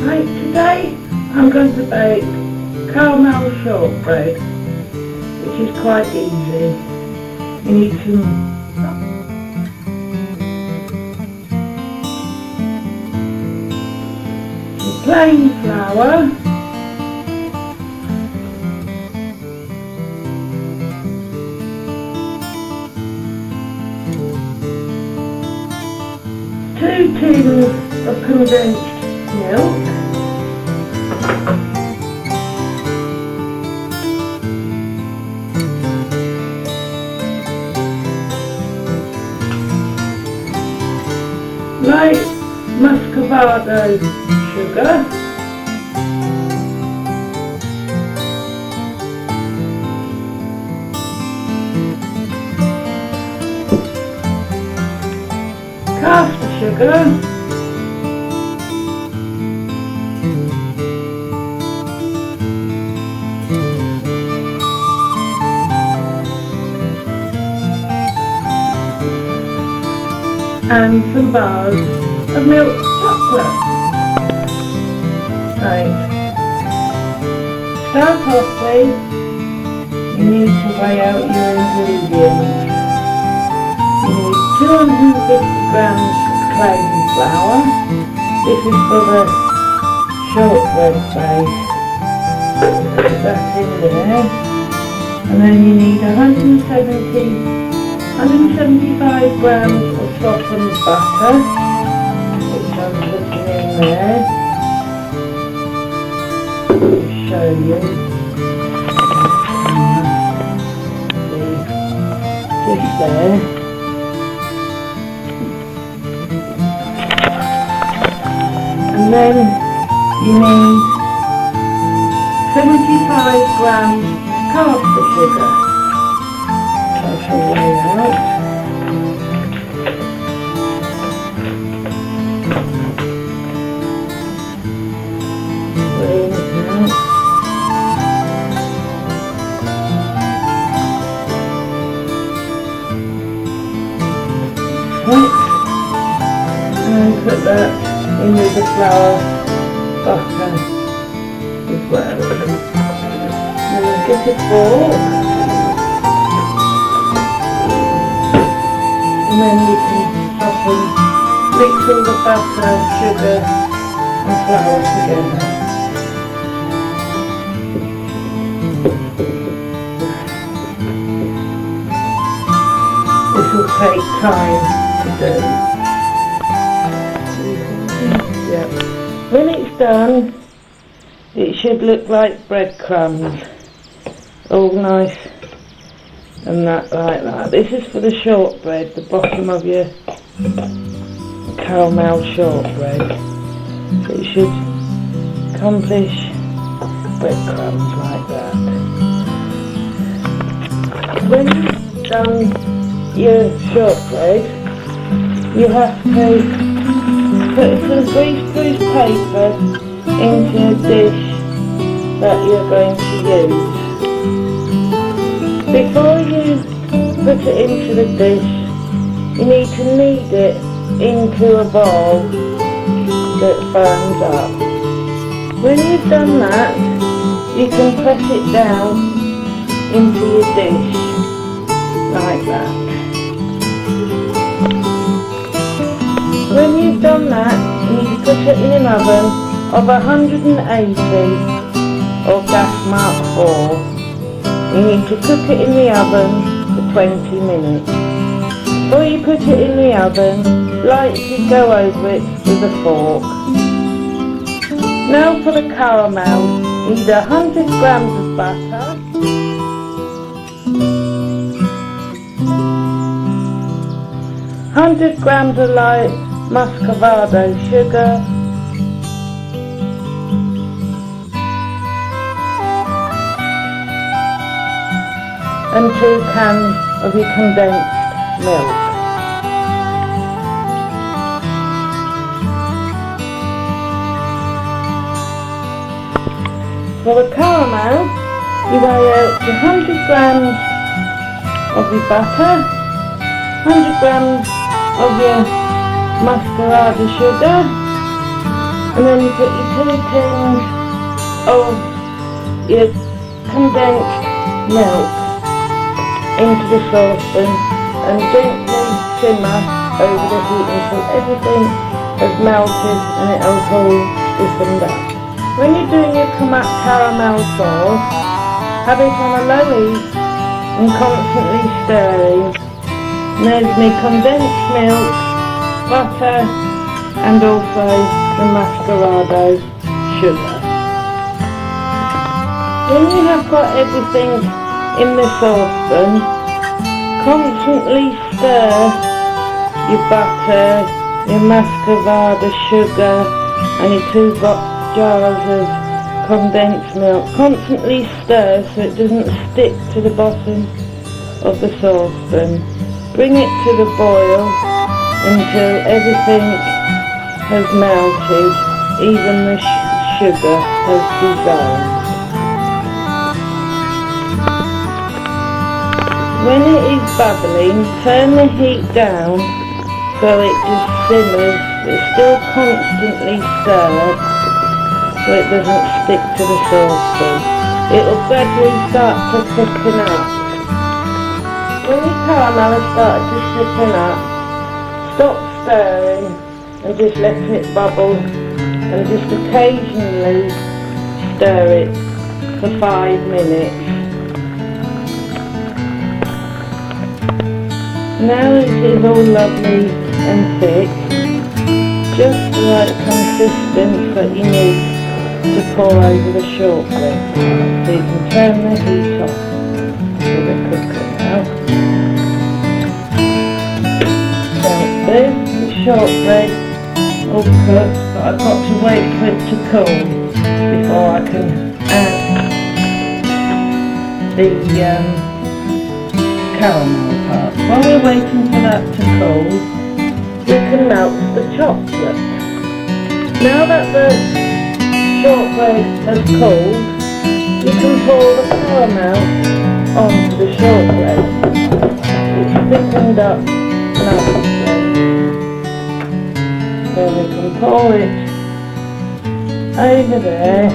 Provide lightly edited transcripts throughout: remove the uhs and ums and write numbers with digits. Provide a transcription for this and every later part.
Right, today I'm going to bake caramel shortbread, which is quite easy. You need some plain flour, two tins of condensed milk, light muscovado sugar, caster sugar, and some bars of milk chocolate. Right. Start off with, you need to weigh out your ingredients. You need 250 grams of plain flour. This is for the shortbread base. Put that in there. And then you need 175 grams of softened butter, which I'm putting in there. I'll show you. Just there. And then you need 75 grams caster sugar. That's all weigh out. And put that in with the flour, butter as well. And then get a fork, and then you can soften, mix all the butter, sugar and flour together. This will take time to do. Yeah. When it's done, it should look like breadcrumbs, all nice and that like that. This is for the shortbread, the bottom of your caramel shortbread. It should accomplish breadcrumbs like that. When you've done your shortbread, you have to put some greaseproof paper into a dish that you're going to use. Before you put it into the dish, you need to knead it into a bowl that burns up. When you've done that, you can press it down into your dish like that. When you've done that, you need to put it in an oven of 180 or gas mark 4. You need to cook it in the oven for 20 minutes. Before you put it in the oven, lightly go over it with a fork. Now for the caramel, you need 100 grams of butter, 100 grams of light muscovado sugar, and 2 cans of your condensed milk. For the caramel, you weigh out 100 grams of your butter, 100 grams of your muscovado sugar, and then you put your 2 tins of your condensed milk into the saucepan and gently simmer over the heat until everything has melted and it'll all stiffened up. When you're doing your caramel sauce, have it on a low heat and constantly stirring. And there's my condensed milk, butter and also the muscovado sugar. When you have got everything in the saucepan, constantly stir your butter, your muscovado sugar and your 2 jars of condensed milk. Constantly stir so it doesn't stick to the bottom of the saucepan. Bring it to the boil until everything has melted, even the sugar has dissolved. When it is bubbling, turn the heat down so it just simmers, but still constantly stirred so it doesn't stick to the saucepan. It will gradually start to thicken up. When your caramel has started to thicken up, stop stirring and just let it bubble and just occasionally stir it for 5 minutes. Now it is all lovely and thick, just the right consistence that you need to pour over the shortbread. So you can turn the heat off to the cooker now. There's the shortbread all cooked, but I've got to wait for it to cool before I can add the caramel part. While we're waiting for that to cool, we can melt the chocolate. Now that the shortbread has cooled, you can pour the caramel onto the shortbread. It's thickened up nicely. So we can pour it over there.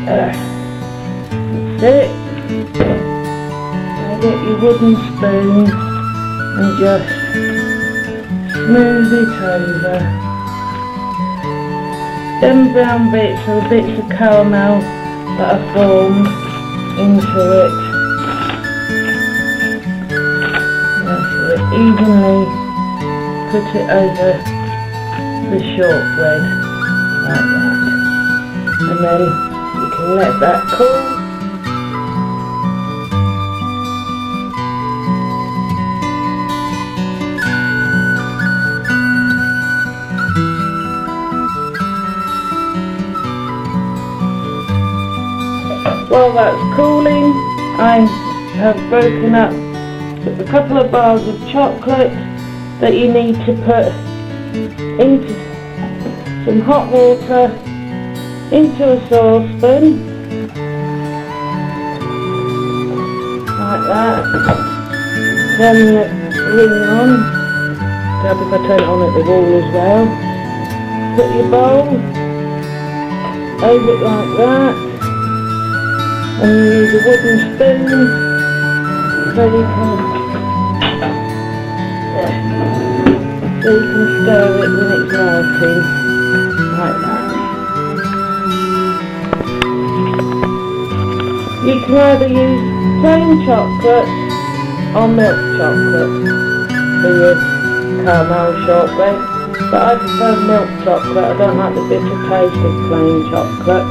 That's it. Now get your wooden spoon and just smooth it over. Them brown bits are the bits of caramel that are formed into it. So evenly put it over the shortbread like that. And then you can let that cool. While that's cooling, I have broken up a couple of bars of chocolate that you need to put into some hot water into a saucepan like that. Turn the ring on. Grab if I turn it on at the wall as well. Put your bowl over it like that. And you use a wooden spoon so you can stir it when it's melting, like that. You can either use plain chocolate or milk chocolate for your caramel shortbread, but I prefer milk chocolate. I don't like the bitter taste of plain chocolate.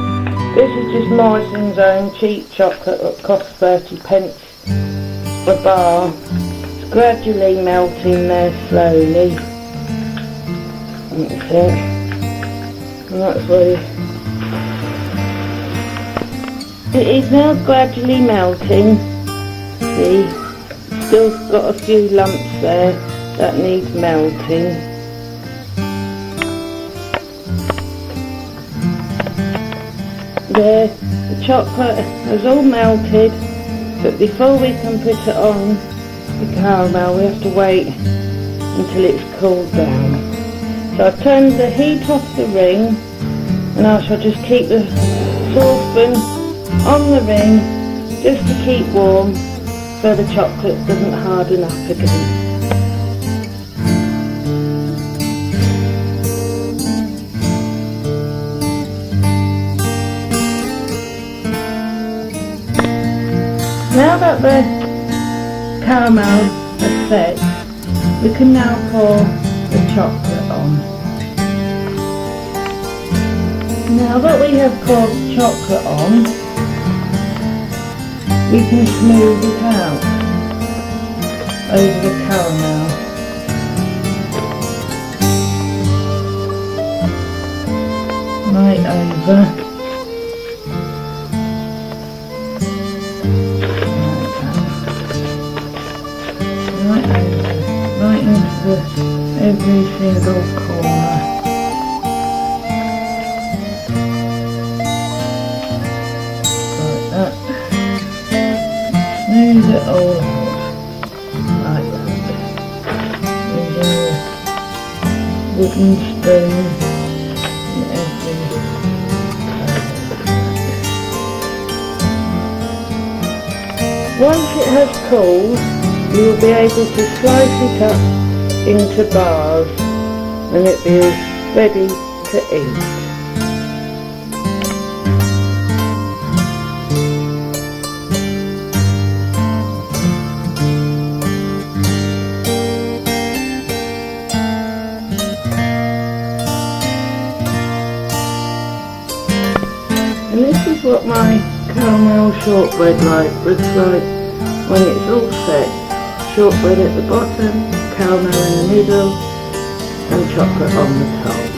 This is just Morrison's own cheap chocolate that costs 30p a bar. It's gradually melting there slowly. That's it. And that's where it is now gradually melting. See, still got a few lumps there that need melting. there, the chocolate has all melted, but before we can put it on the caramel we have to wait until it's cooled down. So I've turned the heat off the ring, and I shall just keep the saucepan on the ring just to keep warm so the chocolate doesn't harden up again. Now that the caramel is set, we can now pour the chocolate on. Now that we have poured chocolate on, we can smooth it out over the caramel. Right over. Right into every single corner. Like that. Smooth it all out. Like that. Using a wooden spoon in every corner. Once it has cooled, you will be able to slice it up into bars and it will be ready to eat. And this is what my caramel shortbread looks like when it's all set. Shortbread at the bottom, caramel in the middle, and chocolate on the top.